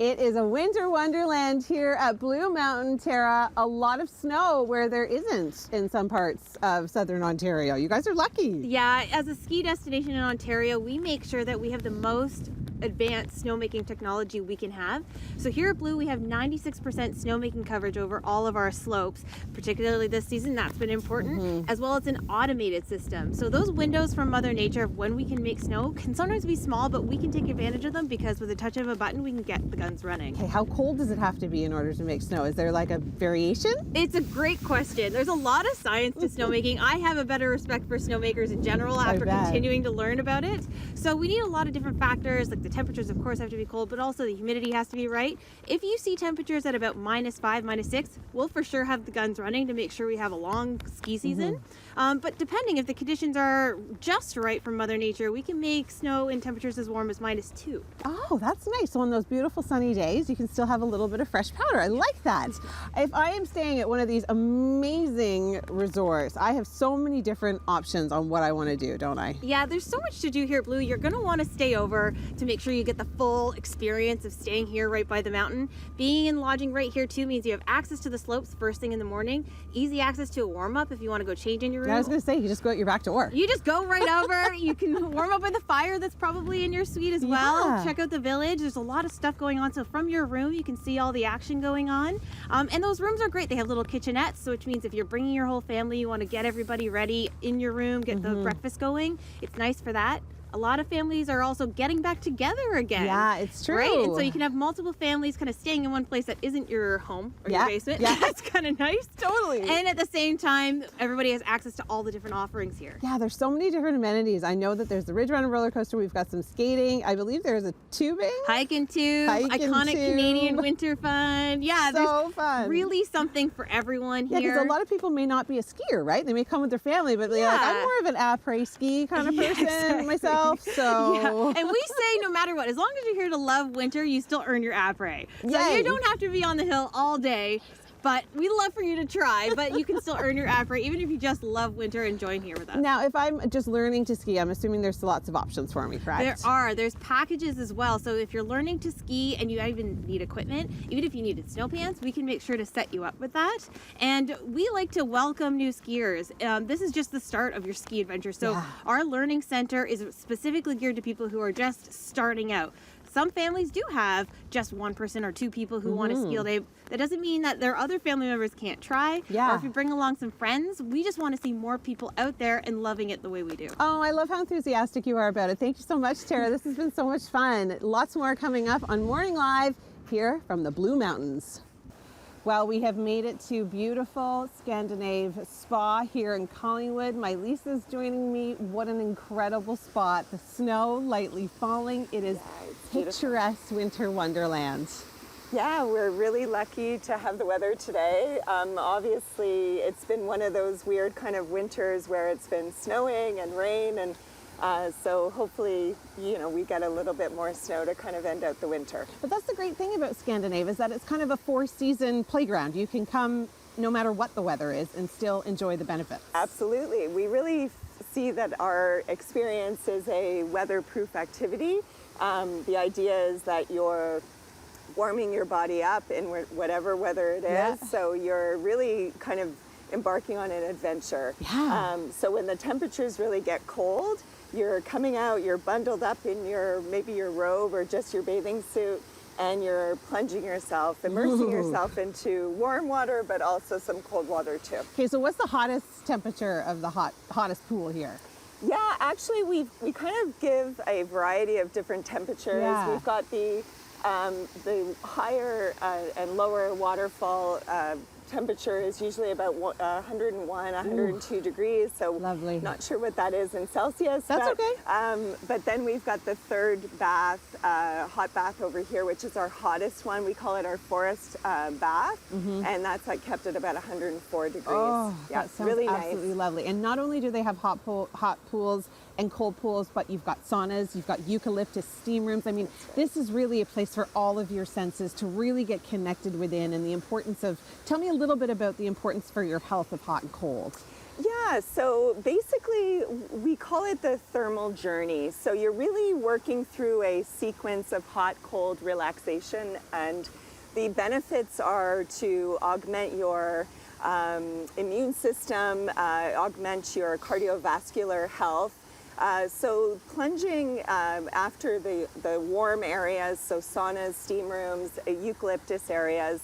It is a winter wonderland here at Blue Mountain, Tara. A lot of snow where there isn't in some parts of southern Ontario. You guys are lucky. Yeah, as a ski destination in Ontario, we make sure that we have the most advanced snowmaking technology we can have. So here at Blue, we have 96% snowmaking coverage over all of our slopes, particularly this season. That's been important, as well as an automated system. So those windows from Mother Nature of when we can make snow can sometimes be small, but we can take advantage of them because with a touch of a button, we can get the guns running. Okay, how cold does it have to be in order to make snow? Is there like a variation? It's a great question. There's a lot of science to snowmaking. I have a better respect for snowmakers in general after continuing to learn about it. So we need a lot of different factors, like the temperatures, of course, have to be cold, but also the humidity has to be right. If you see temperatures at about -5, -6, we'll for sure have the guns running to make sure we have a long ski season. But depending if the conditions are just right from Mother Nature, we can make snow in temperatures as warm as -2. Oh, that's nice. So on those beautiful sunny days, you can still have a little bit of fresh powder. I like that. If I am staying at one of these amazing resorts, I have so many different options on what I want to do, don't I? Yeah, there's so much to do here at Blue. You're going to want to stay over to make sure you get the full experience of staying here right by the mountain. Being in lodging right here too means you have access to the slopes first thing in the morning, easy access to a warm-up if you want to go change in your room. Yeah, I was going to say, you just go out your back door. You just go right over. You can warm up by the fire that's probably in your suite as well. Yeah. Check out the village. There's a lot of stuff going on. So from your room, you can see all the action going on. And those rooms are great. They have little kitchenettes, so which means if you're bringing your whole family, you want to get everybody ready in your room, get the breakfast going. It's nice for that. A lot of families are also getting back together again. Yeah, it's true. Right? And so you can have multiple families kind of staying in one place that isn't your home or your basement. Yeah. That's kind of nice. Totally. And at the same time, everybody has access to all the different offerings here. Yeah, there's so many different amenities. I know that there's the Ridge Runner roller coaster. We've got some skating. I believe there's a tubing. Hike and tube. Iconic Canadian winter fun. Yeah, so there's fun. Really something for everyone here. Yeah, because a lot of people may not be a skier, right? They may come with their family, but they're like, I'm more of an après-ski kind of person myself. So. Yeah. And we say no matter what, as long as you're here to love winter, you still earn your après. So you don't have to be on the hill all day. But we'd love for you to try, but you can still earn your après even if you just love winter and join here with us. Now, if I'm just learning to ski, I'm assuming there's lots of options for me, correct? There are. There's packages as well. So if you're learning to ski and you even need equipment, even if you needed snow pants, we can make sure to set you up with that. And we like to welcome new skiers. This is just the start of your ski adventure. So our learning center is specifically geared to people who are just starting out. Some families do have just one person or two people who want to ski all day. That doesn't mean that their other family members can't try. Yeah. Or if you bring along some friends, we just want to see more people out there and loving it the way we do. Oh, I love how enthusiastic you are about it. Thank you so much, Tara. This has been so much fun. Lots more coming up on Morning Live here from the Blue Mountains. Well, we have made it to beautiful Scandinave Spa here in Collingwood. My Lisa's joining me. What an incredible spot. The snow lightly falling. It is picturesque winter wonderland. Yeah, we're really lucky to have the weather today. Obviously, it's been one of those weird kind of winters where it's been snowing and rain, and so hopefully, we get a little bit more snow to kind of end out the winter. But that's the great thing about Scandinavia is that it's kind of a four-season playground. You can come no matter what the weather is and still enjoy the benefits. Absolutely. We really see that our experience is a weatherproof activity. The idea is that you're warming your body up in whatever weather it is, so you're really kind of embarking on an adventure. So when the temperatures really get cold, you're coming out, you're bundled up in maybe your robe or just your bathing suit, and you're plunging yourself, immersing yourself into warm water, but also some cold water too. Okay, so what's the hottest temperature of the hottest pool here? Yeah, actually we kind of give a variety of different temperatures. We've got the higher and lower waterfall temperature is usually about 101, 102 degrees. So lovely. Not sure what that is in Celsius. That's okay. But then we've got the third bath, hot bath over here, which is our hottest one. We call it our forest bath. And that's kept at about 104 degrees. Oh, yeah, that sounds really absolutely nice. lovely. And not only do they have hot pools and cold pools, but you've got saunas, you've got eucalyptus steam rooms. I mean, this is really a place for all of your senses to really get connected within, and the importance of, tell me a little bit about the importance for your health of hot and cold. Yeah, so basically we call it the thermal journey. So you're really working through a sequence of hot, cold relaxation, and the benefits are to augment your immune system, augment your cardiovascular health. So plunging after the warm areas, so saunas, steam rooms, eucalyptus areas,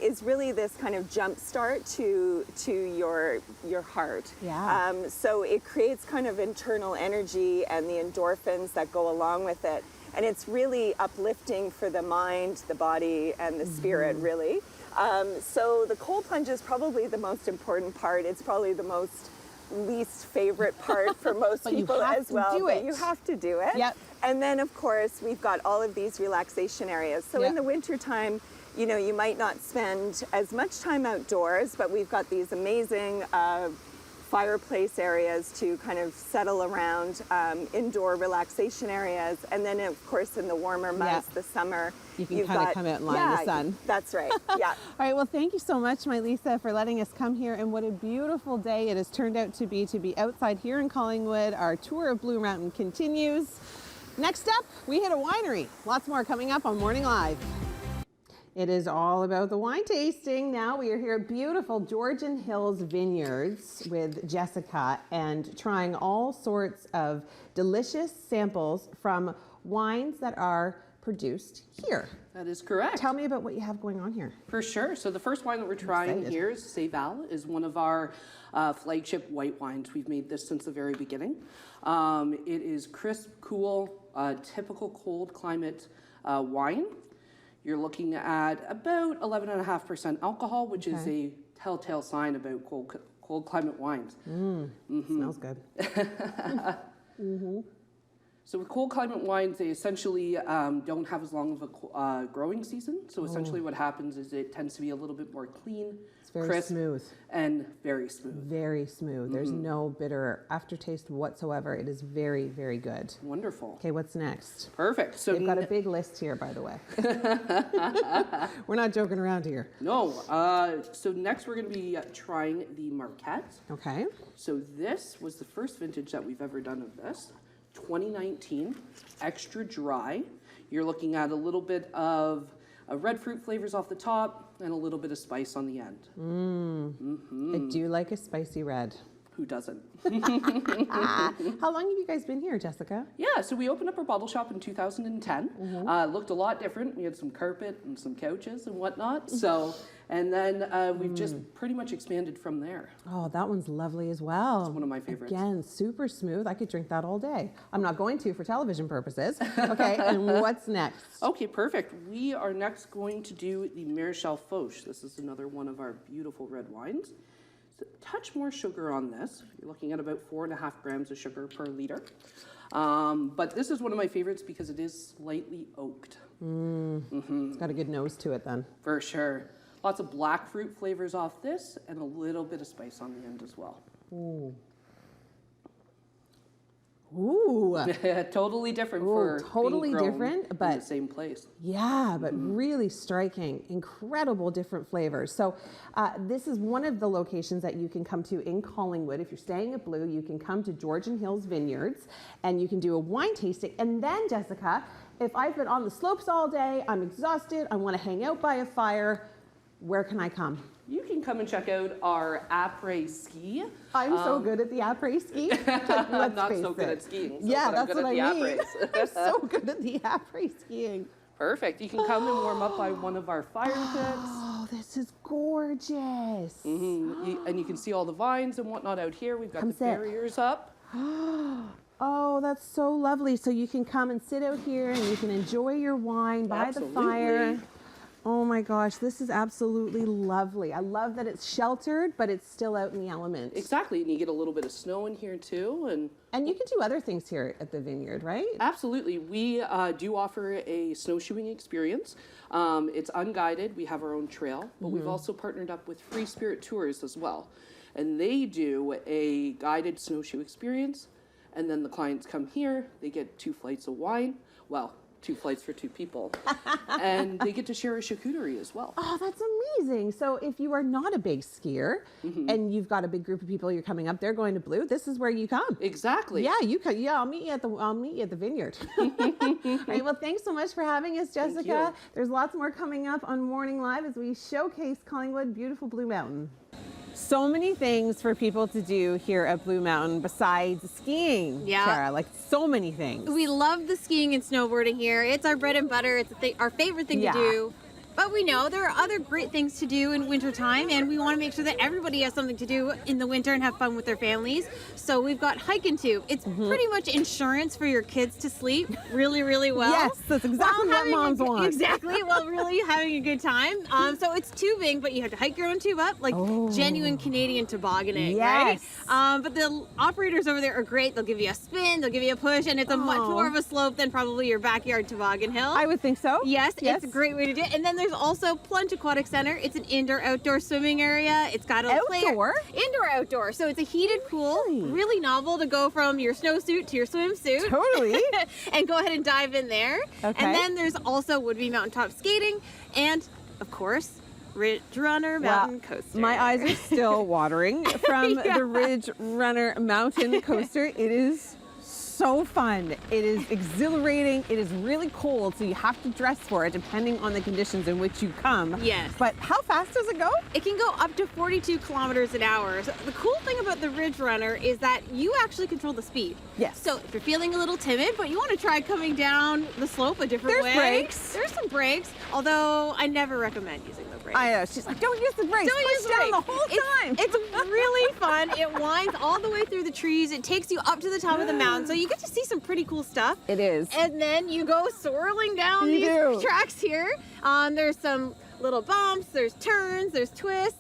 is really this kind of jump start to your heart. Yeah. So it creates kind of internal energy and the endorphins that go along with it. And it's really uplifting for the mind, the body, and the spirit, really. So the cold plunge is probably the most important part. It's probably the most least favorite part for most people as well. But you have to do it. Yep. And then, of course, we've got all of these relaxation areas. So in the wintertime, you know, you might not spend as much time outdoors, but we've got these amazing fireplace areas to kind of settle around, indoor relaxation areas. And then, of course, in the warmer months, the summer, you can kind of come out and lie in the sun. That's right. Yeah. All right. Well, thank you so much, my Lisa, for letting us come here. And what a beautiful day it has turned out to be outside here in Collingwood. Our tour of Blue Mountain continues. Next up, we hit a winery. Lots more coming up on Morning Live. It is all about the wine tasting. Now we are here at beautiful Georgian Hills Vineyards with Jessica and trying all sorts of delicious samples from wines that are produced here. That is correct. Tell me about what you have going on here. For sure. So the first wine that we're trying here is Seyval, is one of our flagship white wines. We've made this since the very beginning. It is crisp, cool, typical cold climate wine. You're looking at about 11.5% alcohol, which is a telltale sign about cold climate wines. Smells good. So with cold climate wines, they essentially don't have as long of a growing season. So essentially what happens is it tends to be a little bit more clean, Very crisp, smooth. and very smooth. Very smooth. There's no bitter aftertaste whatsoever. It is very, very good. Wonderful. Okay, what's next? Perfect. So They've got a big list here, by the way. We're not joking around here. No. So next we're going to be trying the Marquette. Okay. So this was the first vintage that we've ever done of this. 2019, extra dry. You're looking at a little bit of red fruit flavors off the top and a little bit of spice on the end. I do like a spicy red. Who doesn't? How long have you guys been here, Jessica? Yeah, so we opened up our bottle shop in 2010. Looked a lot different. We had some carpet and some couches and whatnot. So, and then we've just pretty much expanded from there. Oh, that one's lovely as well. It's one of my favorites. Again, super smooth. I could drink that all day. I'm not going to for television purposes. Okay, and what's next? Okay, perfect. We are next going to do the Maréchal Foch. This is another one of our beautiful red wines. A touch more sugar on this. You're looking at about 4.5 grams of sugar per liter. But this is one of my favorites because it is slightly oaked. It's got a good nose to it then. For sure. Lots of black fruit flavors off this and a little bit of spice on the end as well. Ooh. Totally different for totally being grown different, but in the same place. Yeah, but really striking, incredible different flavors. So this is one of the locations that you can come to in Collingwood. If you're staying at Blue, you can come to Georgian Hills Vineyards and you can do a wine tasting. And then, Jessica, if I've been on the slopes all day, I'm exhausted, I want to hang out by a fire, where can I come? You can come and check out our après-ski. I'm so good at the après-ski. I'm not so good at skiing. So Yeah, that's what I mean. Apres. I'm so good at the après-skiing. Perfect. You can come and warm up by one of our fire pits. Oh, this is gorgeous. And you can see all the vines and whatnot out here. We've got the barriers up. Oh, that's so lovely. So you can come and sit out here and you can enjoy your wine by the fire. Oh my gosh, this is absolutely lovely. I love that it's sheltered, but it's still out in the elements. Exactly, and you get a little bit of snow in here too. And you can do other things here at the vineyard, right? Absolutely. We do offer a snowshoeing experience. It's unguided. We have our own trail, but we've also partnered up with Free Spirit Tours as well. And they do a guided snowshoe experience. And then the clients come here, they get 2 flights of wine. Well, 2 flights for 2 people. And they get to share a charcuterie as well. Oh, that's amazing. So if you are not a big skier and you've got a big group of people you're coming up, they're going to Blue, this is where you come. Exactly. Yeah, you can. Yeah, I'll meet you at the Vineyard. All right, well, thanks so much for having us, Jessica. There's lots more coming up on Morning Live as we showcase Collingwood, beautiful Blue Mountain. So many things for people to do here at Blue Mountain besides skiing, Tara, like so many things. We love the skiing and snowboarding here. It's our bread and butter. It's our favorite thing to do. But we know there are other great things to do in wintertime, and we want to make sure that everybody has something to do in the winter and have fun with their families. So we've got Hike and Tube. It's pretty much insurance for your kids to sleep really, really well. Yes, that's exactly what moms want. Exactly, while really having a good time. So it's tubing, but you have to hike your own tube up, like genuine Canadian tobogganing, right? But the operators over there are great. They'll give you a spin, they'll give you a push, and it's a much more of a slope than probably your backyard toboggan hill. I would think so. Yes, it's a great way to do it. And then there's also Plunge Aquatic Center. It's an indoor-outdoor swimming area. It's got a indoor-outdoor. So it's a heated pool. Really novel to go from your snowsuit to your swimsuit. Totally. And go ahead and dive in there. Okay. And then there's also Woodby Mountaintop Skating and, of course, Ridge Runner Mountain Coaster. My eyes are still watering from the Ridge Runner Mountain Coaster. It is so fun. It is exhilarating. It is really cold, so you have to dress for it depending on the conditions in which you come. Yes. But how fast does it go? It can go up to 42 kilometers an hour. So the cool thing about the Ridge Runner is that you actually control the speed. Yes. So if you're feeling a little timid, but you want to try coming down the slope a different way. There's brakes. There's some brakes, although I never recommend using the brakes. I know. She's like, don't use the brakes. Don't use the down brakes. the whole time. It's really fun. It winds all the way through the trees. It takes you up to the top of the mountain, so you get to see some pretty cool stuff. It is. And then you go swirling down these tracks here. There's some little bumps, there's turns, there's twists.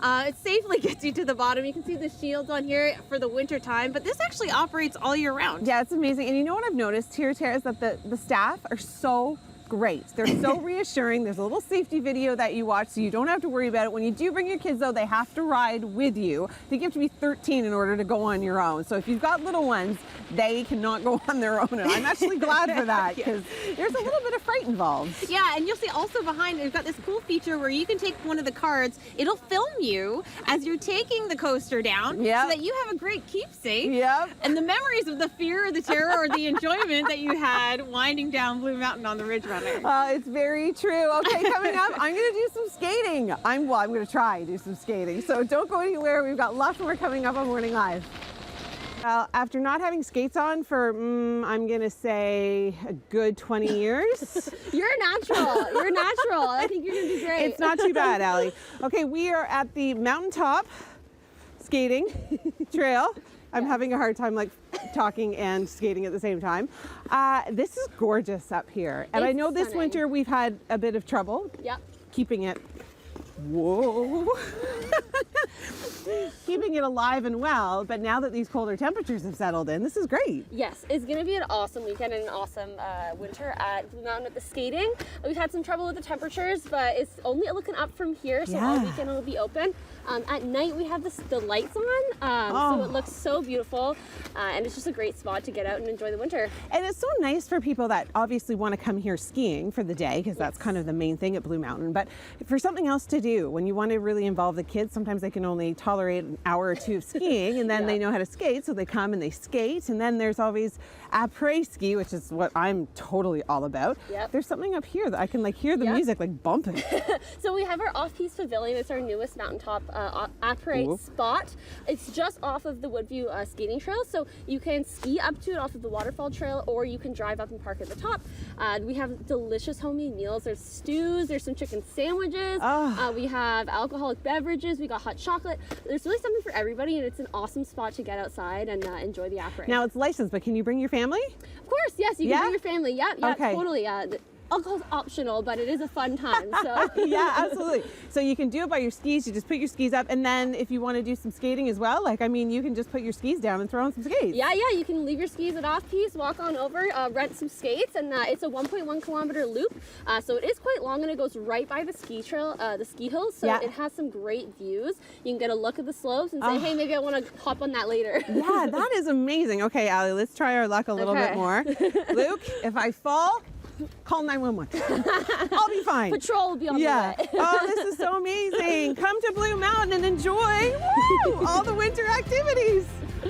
It safely gets you to the bottom. You can see the shields on here for the winter time, but this actually operates all year round. Yeah, it's amazing. And you know what I've noticed here, Tara, is that the staff are so great. They're so reassuring. There's a little safety video that you watch, so you don't have to worry about it. When you do bring your kids, though, they have to ride with you. I think you have to be 13 in order to go on your own. So if you've got little ones, they cannot go on their own. And I'm actually glad for that, because there's a little bit of fright involved. Yeah, and you'll see also behind, we've got this cool feature where you can take one of the cards. It'll film you as you're taking the coaster down, so that you have a great keepsake. And the memories of the fear or the terror or the enjoyment that you had winding down Blue Mountain on the Ridge Runner. It's very true. Okay, coming up, I'm going to do some skating. I'm going to try and do some skating. So don't go anywhere. We've got lots more coming up on Morning Live. After not having skates on for, I'm going to say, a good 20 years. You're natural. You're natural. I think you're going to do great. It's not too bad, Allie. Okay, we are at the mountaintop skating trail. I'm having a hard time talking and skating at the same time. This is gorgeous up here. And I know this winter we've had a bit of trouble keeping it, keeping it alive and well. But now that these colder temperatures have settled in, this is great. Yes, it's going to be an awesome weekend and an awesome winter at Blue Mountain with the skating. We've had some trouble with the temperatures, but it's only looking up from here, so all weekend it'll be open. At night we have the lights on, so it looks so beautiful, and it's just a great spot to get out and enjoy the winter. And it's so nice for people that obviously want to come here skiing for the day, because that's kind of the main thing at Blue Mountain, but for something else to do, when you want to really involve the kids, sometimes they can only tolerate an hour or two of skiing, and then they know how to skate, so they come and they skate. And then there's always après-ski, which is what I'm totally all about. There's something up here that I can hear the music bumping. So we have our Off-Piste Pavilion. It's our newest mountaintop après spot. It's just off of the Woodview skating trail, so you can ski up to it off of the waterfall trail, or you can drive up and park at the top. We have delicious homemade meals. There's stews, there's some chicken sandwiches, we have alcoholic beverages, we got hot chocolate. There's really something for everybody, and it's an awesome spot to get outside and enjoy the après. Now it's licensed, but can you bring your family? Of course, yes, you can bring your family. Okay. Totally. Alcohol's optional, but it is a fun time. So yeah, absolutely. So you can do it by your skis. You just put your skis up, and then if you want to do some skating as well, you can just put your skis down and throw on some skates. Yeah, you can leave your skis at Off-Piste, walk on over, rent some skates, and it's a 1.1 kilometer loop. So it is quite long, and it goes right by the ski trail, the ski hills. So it has some great views. You can get a look at the slopes and say, hey, maybe I want to hop on that later. Yeah, that is amazing. Okay, Allie, let's try our luck a little bit more. Luke, if I fall, Call 911. I'll be fine. Patrol will be on Yeah. the way. Oh, this is so amazing. Come to Blue Mountain and enjoy all the winter activities.